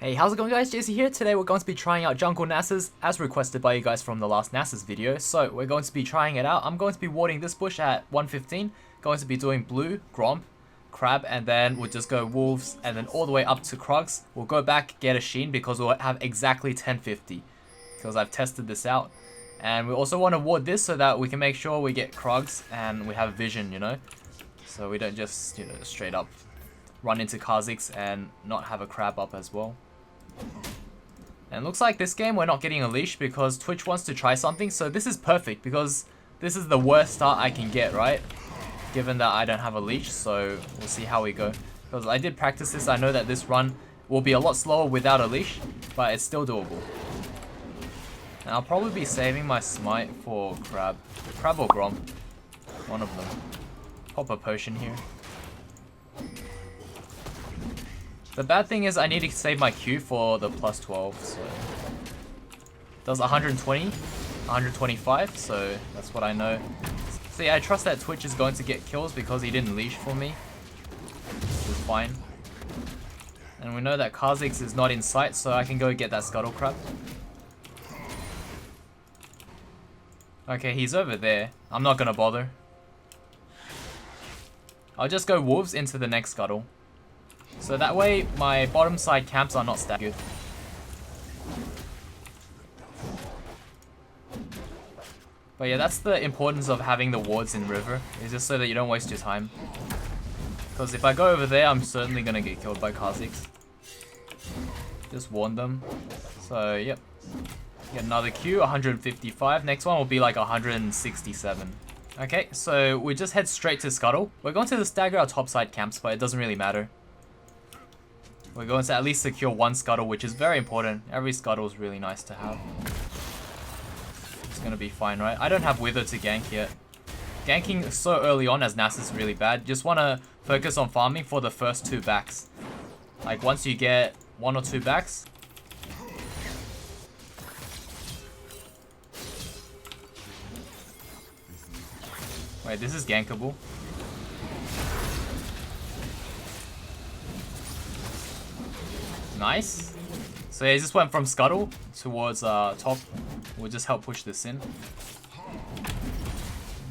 Hey, how's it going guys? JC here. Today we're going to be trying out Jungle Nasus as requested by you guys from the last Nasus video. So we're going to be trying it out. I'm going to be warding this bush at 115. Going to be doing blue, Gromp, Crab, and then we'll just go Wolves and then all the way up to Krugs. We'll go back, get a Sheen because we'll have exactly 1050. Because I've tested this out. And we also want to ward this so that we can make sure we get Krugs and we have vision, you know. So we don't just, you know, straight up run into Kha'Zix and not have a Crab up as well. And it looks like this game we're not getting a leash because Twitch wants to try something, so this is perfect because this is the worst start I can get, right? Given that I don't have a leash, so we'll see how we go. Because I did practice this, I know that this run will be a lot slower without a leash, but it's still doable. And I'll probably be saving my smite for Crab. Crab or Gromp. One of them. Pop a potion here. The bad thing is I need to save my Q for the plus 12, so... Does 120, 125, so that's what I know. See, I trust that Twitch is going to get kills because he didn't leash for me. Which is fine. And we know that Kha'Zix is not in sight, so I can go get that Scuttle Crab. Okay, he's over there. I'm not gonna bother. I'll just go Wolves into the next Scuttle. So that way, my bottom side camps are not staggered. But yeah, that's the importance of having the wards in river, is just so that you don't waste your time. Because if I go over there, I'm certainly gonna get killed by Kha'Zix. Just warn them. So, yep. Get another Q, 155. Next one will be like 167. Okay, so we just head straight to Scuttle. We're going to stagger our topside camps, but it doesn't really matter. We're going to at least secure one Scuttle, which is very important. Every Scuttle is really nice to have. It's going to be fine, right? I don't have Wither to gank yet. Ganking so early on as Nasus is really bad. Just want to focus on farming for the first 2 backs. Like once you get 1 or 2 backs. Wait, this is gankable. Nice. So yeah, he just went from Scuttle towards top. We'll just help push this in.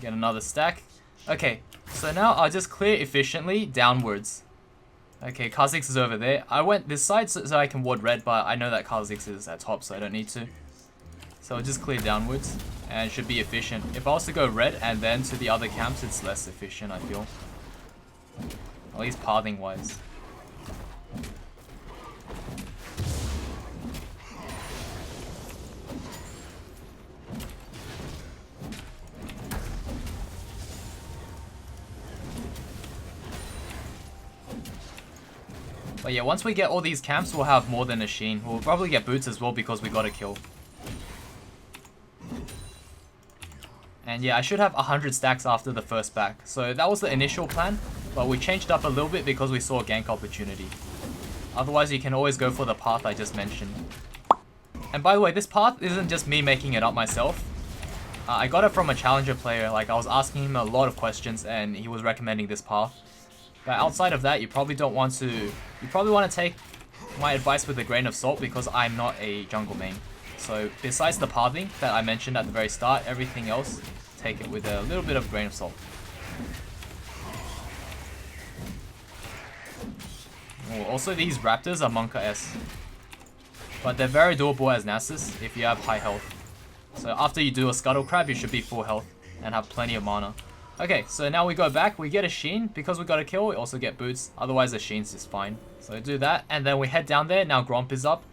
Get another stack. Okay, so now I'll just clear efficiently downwards. Okay, Kha'Zix is over there. I went this side so I can ward red, but I know that Kha'Zix is at top, so I don't need to. So I'll just clear downwards and it should be efficient. If I was to go red and then to the other camps, it's less efficient, I feel. At least pathing wise. But yeah, once we get all these camps, we'll have more than a Sheen. We'll probably get boots as well because we got a kill. And yeah, I should have 100 stacks after the first back. So that was the initial plan, but we changed up a little bit because we saw a gank opportunity. Otherwise, you can always go for the path I just mentioned. And by the way, this path isn't just me making it up myself. I got it from a challenger player. Like, I was asking him a lot of questions and he was recommending this path. But outside of that, you probably don't want to... You probably want to take my advice with a grain of salt because I'm not a jungle main. So besides the pathing that I mentioned at the very start, everything else, take it with a little bit of grain of salt. Oh, also these raptors are Monka S. But they're very doable as Nasus if you have high health. So after you do a Scuttle Crab, you should be full health and have plenty of mana. Okay, so now we go back, we get a Sheen. Because we got a kill, we also get boots. Otherwise, the Sheen's is fine. So do that, and then we head down there. Now Gromp is up.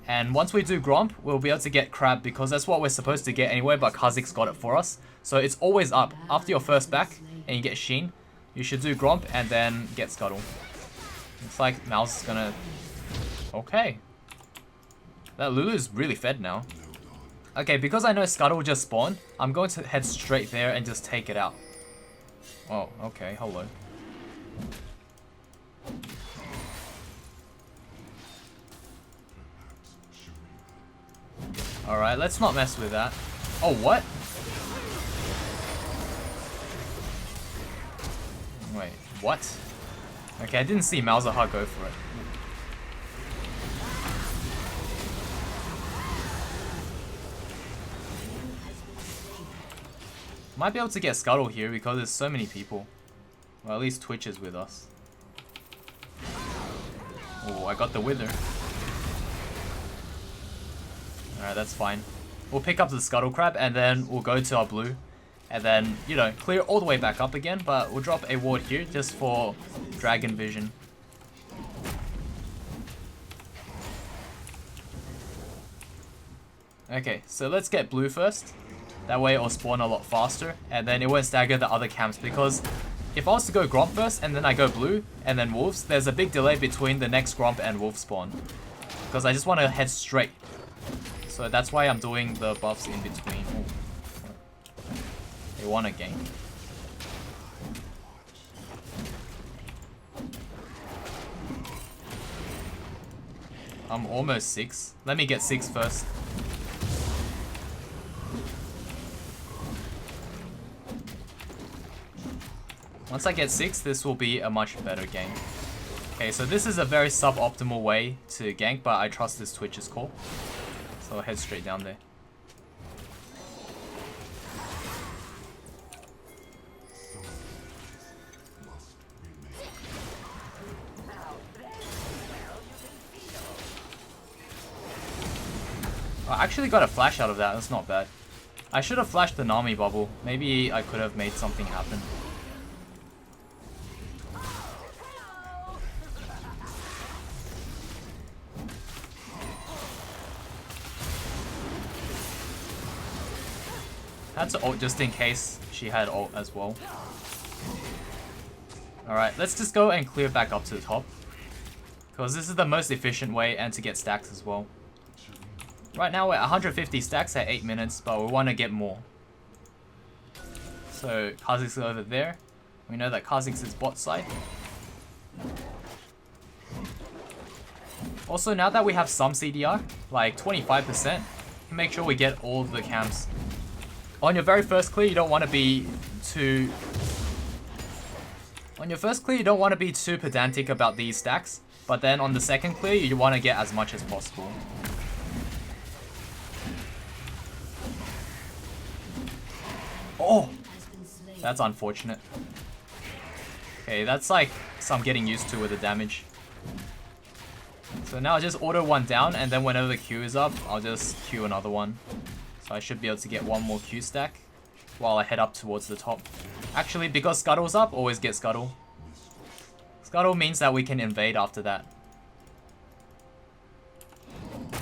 And once we do Gromp, we'll be able to get Crab because that's what we're supposed to get anyway, but Kha'Zix got it for us. So it's always up. After your first back, and you get Sheen, you should do Gromp and then get Scuttle. Looks like Mouse is gonna... Okay. That Lulu is really fed now. Okay, because I know Scuttle just spawned, I'm going to head straight there and just take it out. Oh, okay, hello. Alright, let's not mess with that. Oh, what? Wait, what? Okay, I didn't see Malzahar go for it. Might be able to get Scuttle here because there's so many people. Well, at least Twitch is with us. Oh, I got the Wither. Alright, that's fine. We'll pick up the Scuttle Crab and then we'll go to our blue. And then, you know, clear all the way back up again. But we'll drop a ward here just for Dragon Vision. Okay, so let's get blue first. That way it'll spawn a lot faster. And then it won't stagger the other camps. Because if I was to go Gromp first and then I go blue and then wolves, there's a big delay between the next Gromp and wolf spawn. Because I just want to head straight. So that's why I'm doing the buffs in between. Ooh. They want a gank. I'm almost 6. Let me get 6 first. Once I get 6, this will be a much better gank. Okay, so this is a very suboptimal way to gank, but I trust this Twitch's call. So I'll head straight down there. I actually got a flash out of that, that's not bad. I should have flashed the Nami bubble. Maybe I could have made something happen. Had to ult just in case she had ult as well. Alright, let's just go and clear back up to the top. Because this is the most efficient way and to get stacks as well. Right now we're at 150 stacks at 8 minutes, but we want to get more. So Kha'Zix is over there. We know that Kha'Zix is bot side. Also, now that we have some CDR, like 25%, can make sure we get all of the camps. On your very first clear, you don't want to be too... pedantic about these stacks. But then on the second clear, you want to get as much as possible. Oh! That's unfortunate. Okay, that's like some getting used to with the damage. So now I'll just auto one down, and then whenever the Q is up, I'll just Q another one. So I should be able to get one more Q stack while I head up towards the top. Actually, because Scuttle's up, always get Scuttle. Scuttle means that we can invade after that.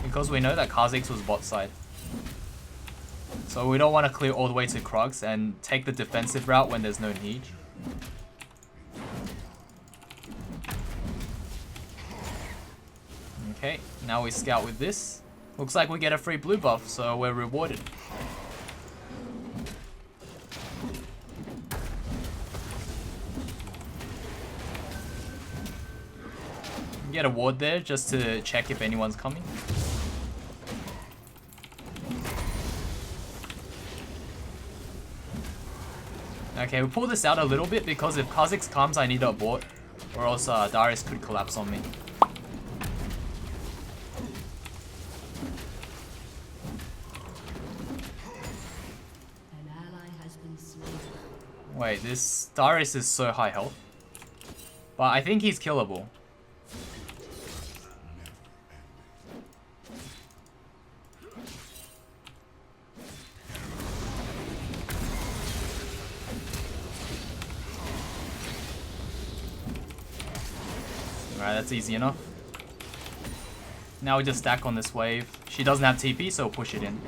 Because we know that Kha'Zix was bot side. So we don't want to clear all the way to Krugs and take the defensive route when there's no need. Okay, now we scout with this. Looks like we get a free blue buff, so we're rewarded. Get a ward there just to check if anyone's coming. Okay, we'll pull this out a little bit because if Kha'Zix comes, I need to abort, or else Darius could collapse on me. Wait, this Darius is so high health. But I think he's killable. Alright, that's easy enough. Now we just stack on this wave. She doesn't have TP, so we'll push it in.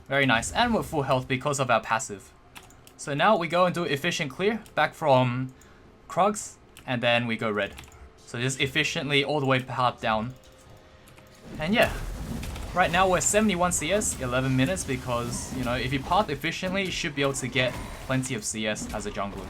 Very nice, and we're full health because of our passive. So now we go and do efficient clear back from Krugs, and then we go red. So just efficiently all the way powered down. And yeah, right now we're 71 CS, 11 minutes, because, you know, if you path efficiently, you should be able to get plenty of CS as a jungler.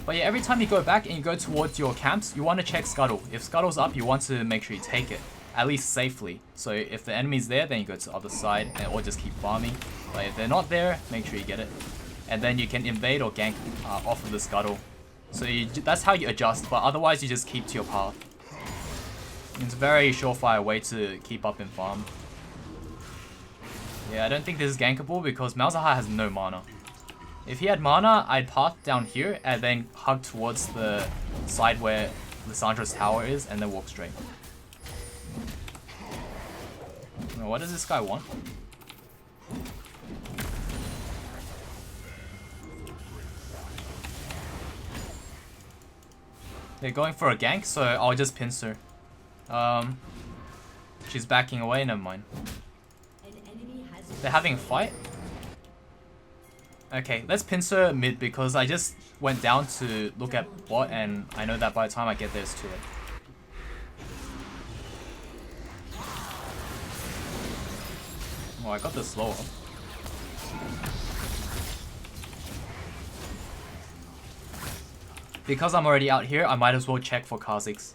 But yeah, every time you go back and you go towards your camps, you want to check Scuttle. If Scuttle's up, you want to make sure you take it, at least safely. So if the enemy's there, then you go to the other side, or just keep farming. But if they're not there, make sure you get it. And then you can invade or gank off of the Scuttle. So that's how you adjust, but otherwise you just keep to your path. It's a very surefire way to keep up in farm. Yeah, I don't think this is gankable because Malzahar has no mana. If he had mana, I'd path down here and then hug towards the side where Lissandra's tower is and then walk straight. What does this guy want? They're going for a gank, so I'll just pincer. She's backing away, never mind. They're having a fight? Okay, let's pincer mid because I just went down to look at bot and I know that by the time I get there it's too late. Oh, I got the slow up. Because I'm already out here, I might as well check for Kha'Zix.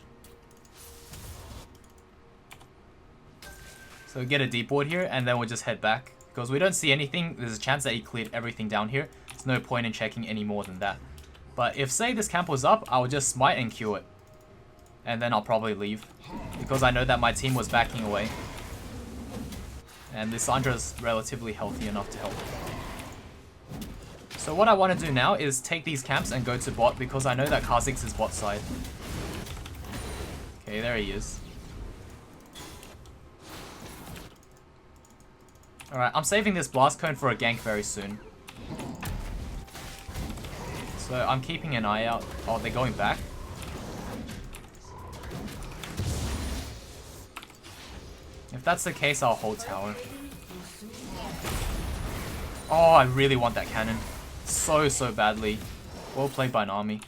So get a deep ward here, and then we'll just head back. Because we don't see anything, there's a chance that he cleared everything down here. There's no point in checking any more than that. But if, say, this camp was up, I'll just smite and Q it. And then I'll probably leave. Because I know that my team was backing away. And Lissandra's relatively healthy enough to help. So what I want to do now is take these camps and go to bot because I know that Kha'Zix is bot side. Okay, there he is. Alright, I'm saving this blast cone for a gank very soon. So I'm keeping an eye out. Oh, they're going back. If that's the case, I'll hold tower. Oh, I really want that cannon. So badly. Well played by Nami.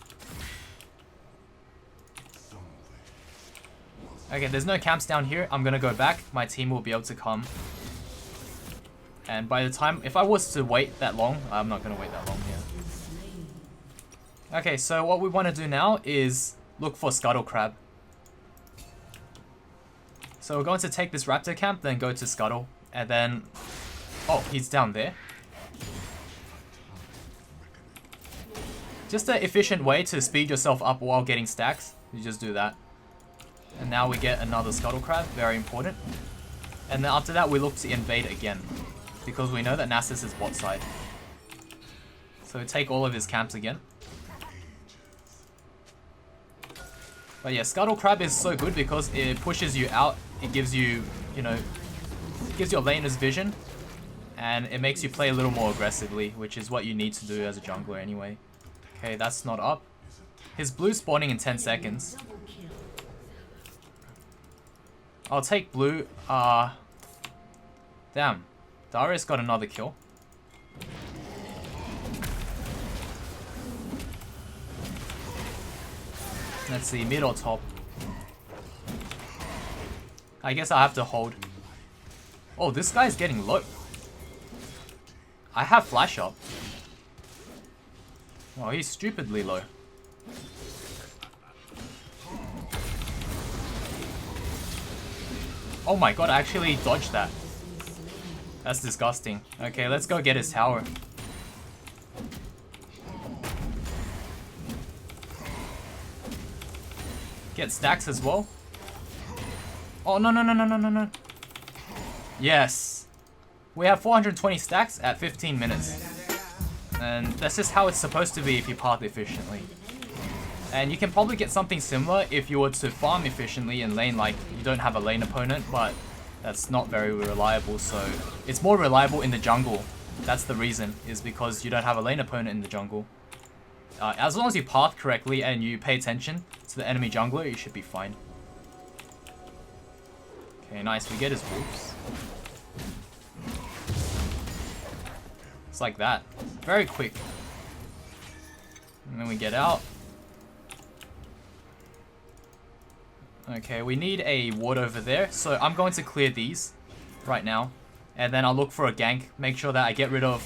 Okay, there's no camps down here. I'm gonna go back. My team will be able to come. And by the time, if I was to wait that long, I'm not gonna wait that long here. Okay, so what we want to do now is look for Scuttle Crab. So we're going to take this Raptor camp, then go to Scuttle, and then... Oh, he's down there. Just an efficient way to speed yourself up while getting stacks. You just do that. And now we get another Scuttle Crab, very important. And then after that we look to invade again. Because we know that Nasus is bot side. So take all of his camps again. But yeah, Scuttle Crab is so good because it pushes you out. It gives you, you know, it gives your laners vision. And it makes you play a little more aggressively, which is what you need to do as a jungler anyway. Okay, that's not up. His blue spawning in 10 seconds. I'll take blue. Damn. Darius got another kill. Let's see, mid or top. I guess I have to hold. Oh, this guy's getting low. I have flash up. Oh, he's stupidly low. Oh my god, I actually dodged that. That's disgusting. Okay, let's go get his tower. Get stacks as well. Oh, no. Yes. We have 420 stacks at 15 minutes. And that's just how it's supposed to be if you path efficiently. And you can probably get something similar if you were to farm efficiently in lane, like you don't have a lane opponent, but that's not very reliable, so it's more reliable in the jungle. That's the reason, is because you don't have a lane opponent in the jungle. As long as you path correctly and you pay attention to the enemy jungler, you should be fine. Okay, nice, we get his wolves. It's like that. Very quick. And then we get out. Okay, we need a ward over there, so I'm going to clear these right now. And then I'll look for a gank, make sure that I get rid of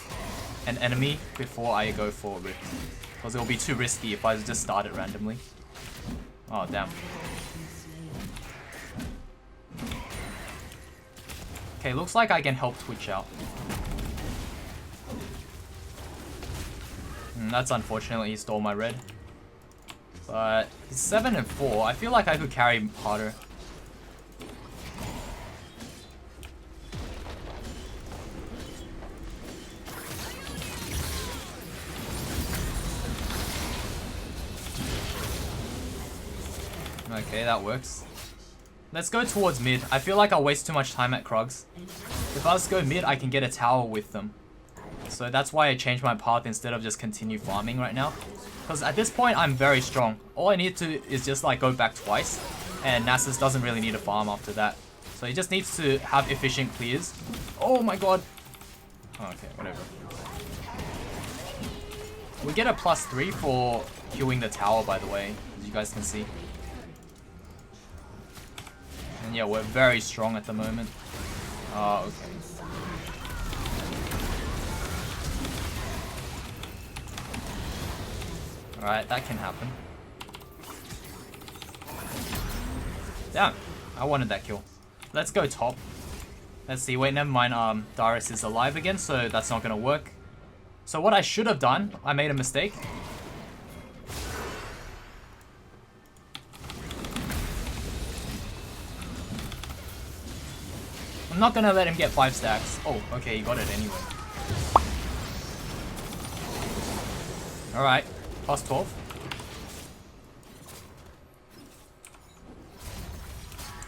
an enemy before I go for a rift. Because it will be too risky if I just start it randomly. Oh, damn. Okay, looks like I can help Twitch out. That's unfortunate, he stole my red. But he's 7 and 4. I feel like I could carry harder. Okay, that works. Let's go towards mid. I feel like I'll waste too much time at Krugs. If I just go mid, I can get a tower with them. So that's why I changed my path instead of just continue farming right now. Because at this point, I'm very strong. All I need to is just like go back twice. And Nasus doesn't really need a farm after that. So he just needs to have efficient clears. Oh my god. Okay, whatever. We get a +3 for queuing the tower, by the way, as you guys can see. And yeah, we're very strong at the moment. Oh, okay. Alright, that can happen. Damn, I wanted that kill. Let's go top. Let's see, wait, never mind, Darius is alive again, so that's not gonna work. So what I should have done, I made a mistake. I'm not gonna let him get 5 stacks. Oh, okay, he got it anyway. Alright, +12.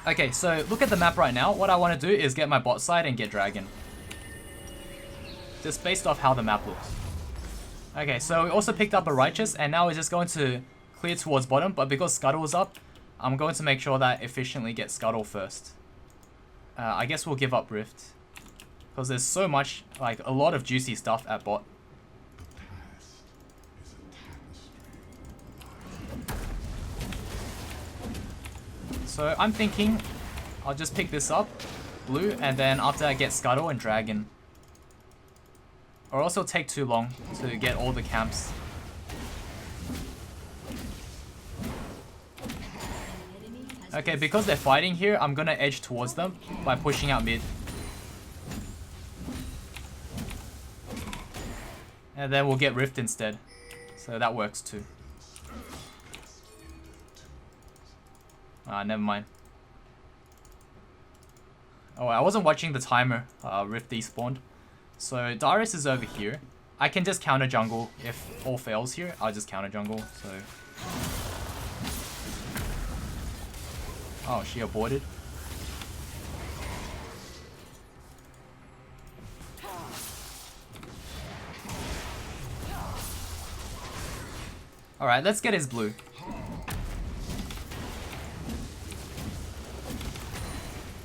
Okay, so look at the map right now. What I want to do is get my bot side and get dragon. Just based off how the map looks. Okay, so we also picked up a righteous, and now we're just going to clear towards bottom, but because Scuttle is up, I'm going to make sure that I efficiently get Scuttle first. I guess we'll give up Rift. Because there's so much, like, a lot of juicy stuff at bot. So I'm thinking I'll just pick this up, blue, and then after I get Scuttle and Dragon. Or else it'll take too long to get all the camps. Okay, because they're fighting here, I'm gonna edge towards them by pushing out mid. And then we'll get Rift instead. So that works too. Never mind. Oh, I wasn't watching the timer. Rift despawned. So Darius is over here. I can just counter jungle if all fails here. I'll just counter jungle. So. Oh, she aborted. Alright, let's get his blue.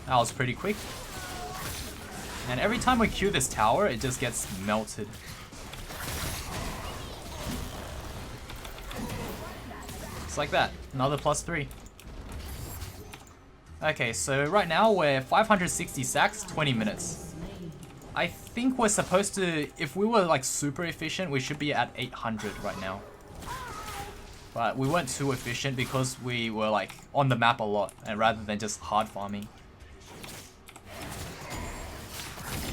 That was pretty quick. And every time we queue this tower, it just gets melted. Just like that. Another +3. Okay, so right now we're 560 sacks, 20 minutes. I think we're supposed to, if we were like super efficient, we should be at 800 right now. But we weren't too efficient because we were like on the map a lot, and rather than just hard farming.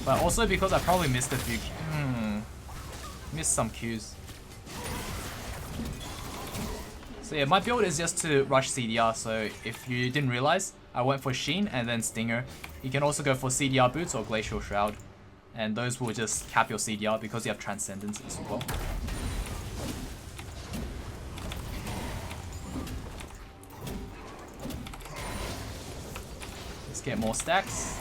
But also because I probably missed a few, missed some Qs. So yeah, my build is just to rush CDR, so if you didn't realize, I went for Sheen and then Stinger. You can also go for CDR Boots or Glacial Shroud. And those will just cap your CDR because you have Transcendence as well. Let's get more stacks.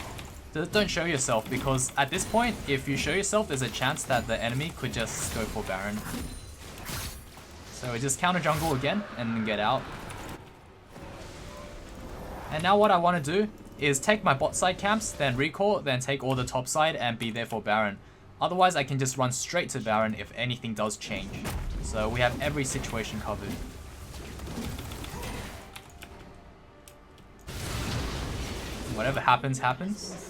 Don't show yourself, because at this point, if you show yourself, there's a chance that the enemy could just go for Baron. So we just counter jungle again and then get out. And now what I want to do is take my bot side camps, then recall, then take all the top side and be there for Baron. Otherwise, I can just run straight to Baron if anything does change. So we have every situation covered. Whatever happens, happens.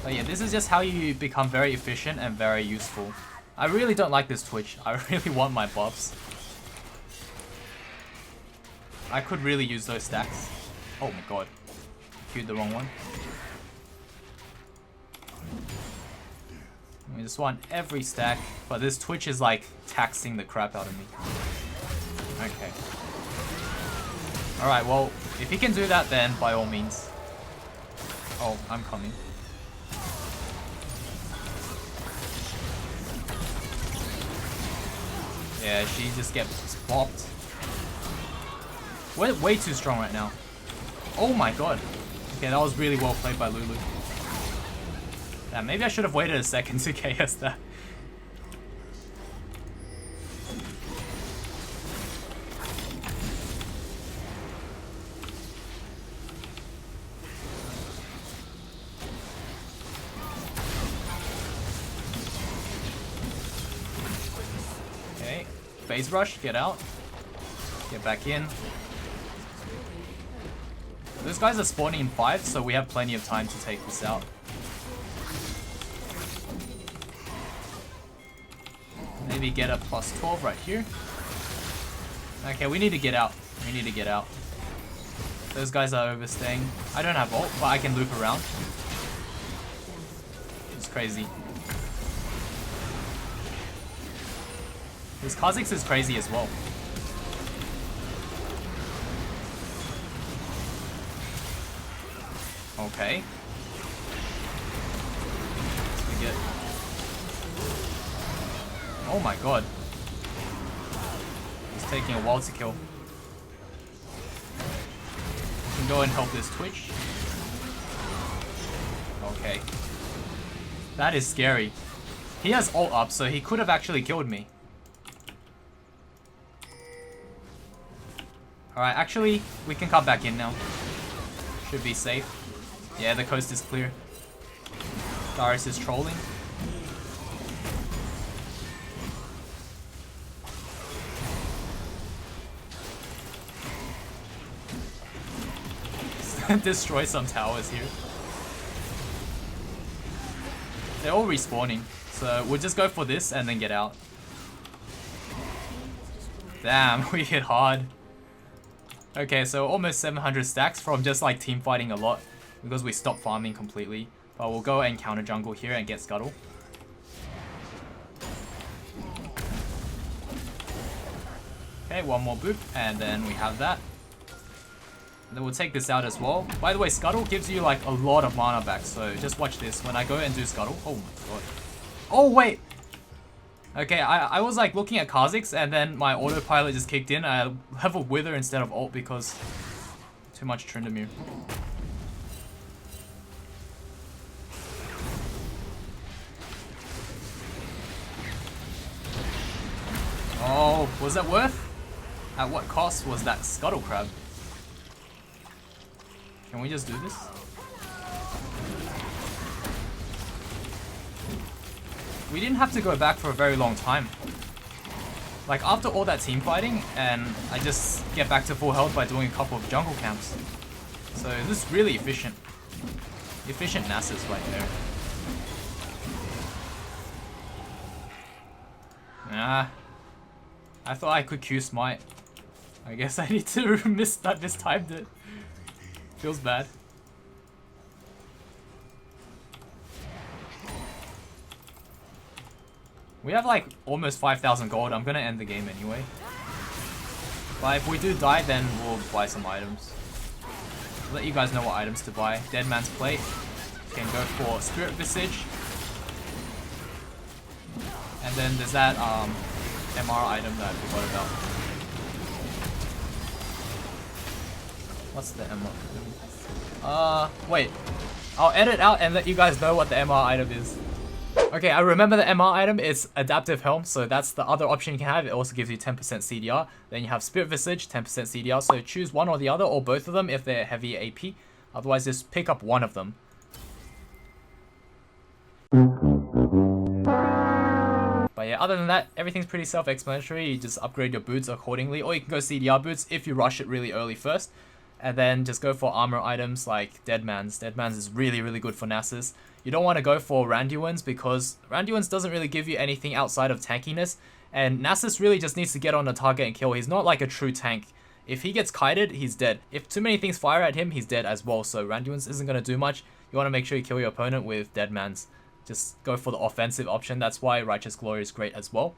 But yeah, this is just how you become very efficient and very useful. I really don't like this Twitch. I really want my buffs. I could really use those stacks. Oh my god. Queued the wrong one. I just want every stack, but this Twitch is like taxing the crap out of me. Okay. Alright, well, if he can do that then by all means. Oh, I'm coming. Yeah, she just gets bopped. We're way too strong right now. Oh my god. Okay, that was really well played by Lulu. Yeah, maybe I should have waited a second to KS that. Okay, phase rush, get out. Get back in. Those guys are spawning in 5, so we have plenty of time to take this out. Maybe get a plus 12 right here. Okay, we need to get out. We need to get out. Those guys are overstaying. I don't have ult, but I can loop around. It's crazy. This Kha'Zix is crazy as well. Okay. Let's get. Oh my god. It's taking a while to kill. We can go and help this Twitch. Okay. That is scary. He has ult up, so he could have actually killed me. Alright, actually, we can come back in now. Should be safe. Yeah, the coast is clear. Darius is trolling. Destroy some towers here. They're all respawning, so we'll just go for this and then get out. Damn, we hit hard. Okay, so almost 700 stacks from just like team fighting a lot because we stopped farming completely. But we'll go and counter jungle here and get Scuttle. Okay, one more boop and then we have that. And then we'll take this out as well. By the way, Scuttle gives you like a lot of mana back, so just watch this. When I go and do Scuttle, oh my god. Oh wait! Okay, I was like looking at Kha'Zix and then my autopilot just kicked in. I have a Wither instead of ult because too much Tryndamere. Oh, was that worth? At what cost was that Scuttle Crab? Can we just do this? We didn't have to go back for a very long time. Like after all that team fighting, and I just get back to full health by doing a couple of jungle camps. So this is really efficient. Efficient Nasus right there. Nah. I thought I could Q smite. I guess I need to mistimed it. Feels bad. We have like almost 5,000 gold. I'm gonna end the game anyway. But if we do die, then we'll buy some items. Let you guys know what items to buy. Dead Man's Plate. You can go for Spirit Visage. And then there's that MR item that I forgot about. What's the MR item? Wait. I'll edit out and let you guys know what the MR item is. Okay, I remember the MR item is Adaptive Helm, so that's the other option you can have. It also gives you 10% CDR. Then you have Spirit Visage, 10% CDR, so choose one or the other, or both of them if they're heavy AP. Otherwise, just pick up one of them. But yeah, other than that, everything's pretty self-explanatory. You just upgrade your boots accordingly, or you can go CDR boots if you rush it really early first. And then just go for armor items like Deadman's. Deadman's is really, really good for Nasus. You don't want to go for Randuin's because Randuin's doesn't really give you anything outside of tankiness. And Nasus really just needs to get on the target and kill. He's not like a true tank. If he gets kited, he's dead. If too many things fire at him, he's dead as well. So Randuin's isn't going to do much. You want to make sure you kill your opponent with Deadman's. just go for the offensive option. That's why Righteous Glory is great as well.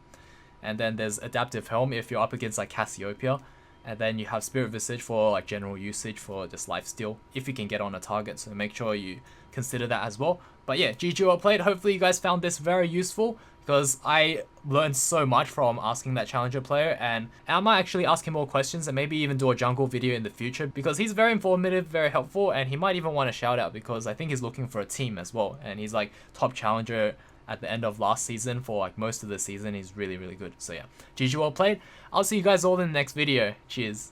And then there's Adaptive Helm if you're up against like Cassiopeia. And then you have Spirit Visage for like general usage for just lifesteal if you can get on a target. So make sure you consider that as well. But yeah, GG well played. Hopefully you guys found this very useful, because I learned so much from asking that challenger player, and I might actually ask him more questions and maybe even do a jungle video in the future, because he's very informative, very helpful, and he might even want a shout out because I think he's looking for a team as well, and he's like top challenger at the end of last season for like most of the season. He's really, really good. So yeah, GG well played. I'll see you guys all in the next video. Cheers.